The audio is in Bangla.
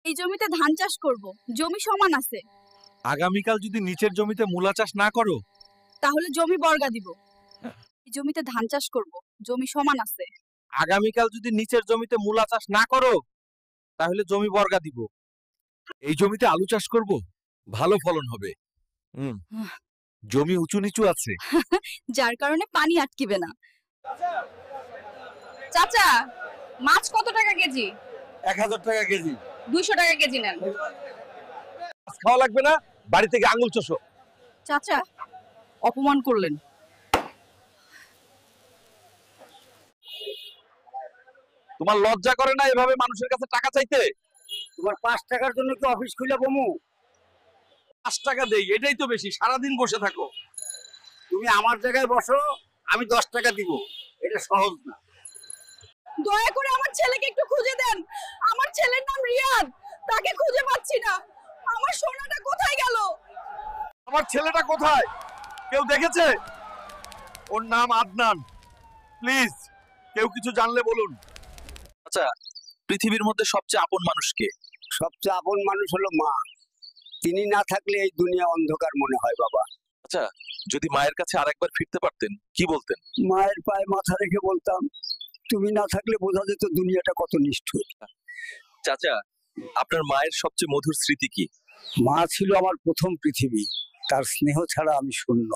এই জমিতে ধান চাষ করব, জমি সমান আছে। আগামীকাল যদি নিচের জমিতে মূলা চাষ না করো, তাহলে জমি বর্গা দিব। এই জমিতে ধান চাষ করব, জমি সমান আছে। আগামীকাল যদি নিচের জমিতে মূলা চাষ না করো, তাহলে জমি বর্গা দিব। এই জমিতে আলু চাষ করব, ভালো ফলন হবে। জমি উঁচু নিচু আছে। যার কারণে পানি আটকিবে না। চাচা, মাছ কত টাকা কেজি? 1000 টাকা কেজি। 200 টাকা কেজি নেন। মাছ খাওয়া লাগবে না, বাড়ি থেকে আঙুল চষো। চাচা, অপমান করলেন। তোমার লজ্জা করে না এভাবে মানুষের কাছে টাকা চাইতে? তোমার 5 টাকার জন্য কি অফিস খুলে বমু? 5 টাকা দেই, এটাই তো বেশি। সারাদিন বসে থাকো। তুমি আমার জায়গায় বসো, আমি 10 টাকা দিব। এটা সহজ না। দয়া করে আমার ছেলেকে একটু খুঁজে দেন। আমার ছেলের নাম রিয়াদ, তাকে খুঁজে পাচ্ছি না। আমার সোনাটা কোথায় গেল? আমার ছেলেটা কোথায়? কেউ দেখেছে? ওর নাম আদনান। প্লিজ, কেউ কিছু জানলে বলুন। আচ্ছা, পৃথিবীর মধ্যে সবচেয়ে আপন মানুষ কে? সবচেয়ে আপন মানুষ হলো মা। তিনি না থাকলে এই দুনিয়া অন্ধকার মনে হয় বাবা। আচ্ছা, যদি মায়ের কাছে আরেকবার ফিরতে পারতেন, কি বলতেন? মায়ের পায়ে মাথা রেখে বলতাম, তুমি না থাকলে বোঝা যেত দুনিয়াটা কত নিষ্ঠুর। চাচা, আপনার মায়ের সবচেয়ে মধুর স্মৃতি কি? মা ছিল আমার প্রথম পৃথিবী, তার স্নেহ ছাড়া আমি শূন্য।